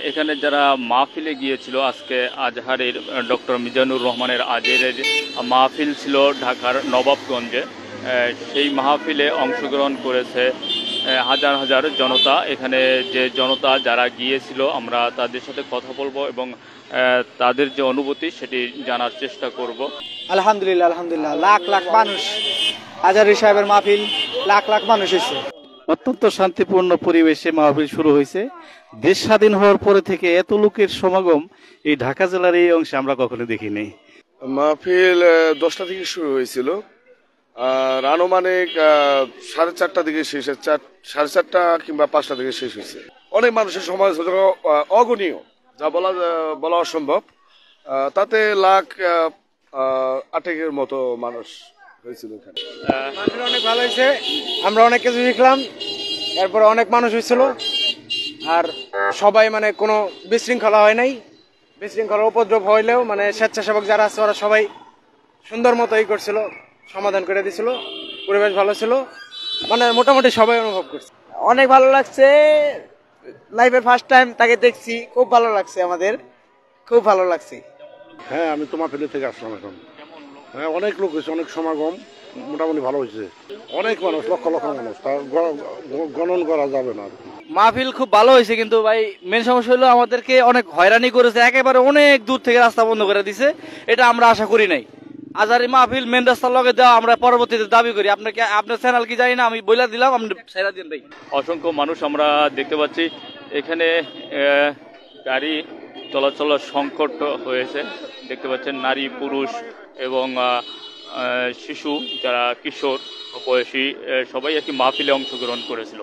এখানে যারা মাহফিলে গিয়েছিল আজকে আজহারের ডক্টর মিজানুর রহমানের আজহারের মাহফিল ছিল ঢাকার নবাবগঞ্জে। সেই মাহফিলে অংশগ্রহণ করেছে হাজার হাজার জনতা। এখানে যে জনতা যারা গিয়েছিল আমরা তাদের সাথে কথা বলবো এবং তাদের যে অনুভূতি সেটি জানার চেষ্টা করব। আলহামদুলিল্লাহ, আলহামদুলিল্লাহ, লাখ লাখ মানুষ, আজহারী সাহেবের মাহফিল, লাখ লাখ মানুষ এসেছে। অত্যন্ত শান্তিপূর্ণ পরিবেশে মাহফিল শুরু হয়েছে। দেশ স্বাধীন হওয়ার পরে থেকে এত লোকের সমাগম এই ঢাকা জেলার এই অংশে আমরা কখনো দেখিনি। মাহফিল 10টা থেকে শুরু হয়েছিল আর আনুমানিক 4:30টা দিকে শেষ, 4:30 কিংবা 5টা দিকে শেষ হয়েছে। অনেক মানুষের সমাজ অগণীয়, যা বলা অসম্ভব। তাতে লাখ 8-এর মতো মানুষ হয়েছিল এখানে। অনেক ভালো হয়েছে, আমরা অনেক কিছু শিখলাম, এরপরে অনেক মানুষ হয়েছিল। আর সবাই মানে কোনো বিশৃঙ্খলা হয় নাই, বিশৃঙ্খলা উপদ্রব হইলেও মানে স্বেচ্ছাসেবক যারা আছে ওরা সবাই সুন্দর মতো করছিল, সমাধান করে দিছিল। পরিবেশ ভালো ছিল, মানে মোটামুটি সবাই অনুভব করছে। অনেক ভালো লাগছে, লাইফে ফার্স্ট টাইম তাকে দেখছি, খুব ভালো লাগছে, আমাদের খুব ভালো লাগছে। হ্যাঁ, আমি তো মাহফিল থেকে আসলাম এখন। হ্যাঁ, অনেক লোক হয়েছে, অনেক সমাগম, মোটামুটি ভালো হয়েছে। অনেক মানুষ, লক্ষ লক্ষ মানুষ, তার গণন করা যাবে না। মাহফিল খুব ভালো হয়েছে, কিন্তু ভাই মেন সমস্যা হলো আমাদেরকে অনেক হয়রানি করেছে, একেবারে অনেক দূর থেকে রাস্তা বন্ধ করে দিছে। এটা আমরা আশা করি নাই। আজহারী মাহফিল মেন রাস্তার লগে দেওয়া আমরা পরবর্তীতে দাবি করি। আপনার চ্যানেল কি জানি না, আমি বলে দিলাম, আপনি সেরা দিন ভাই। অসংখ্য মানুষ আমরা দেখতে পাচ্ছি এখানে। গাড়ি চলাচলের সংকট হয়েছে, দেখতে পাচ্ছেন নারী পুরুষ এবং শিশু, যারা কিশোর বয়সী সবাই আর কি মাহফিলে অংশগ্রহণ করেছিল।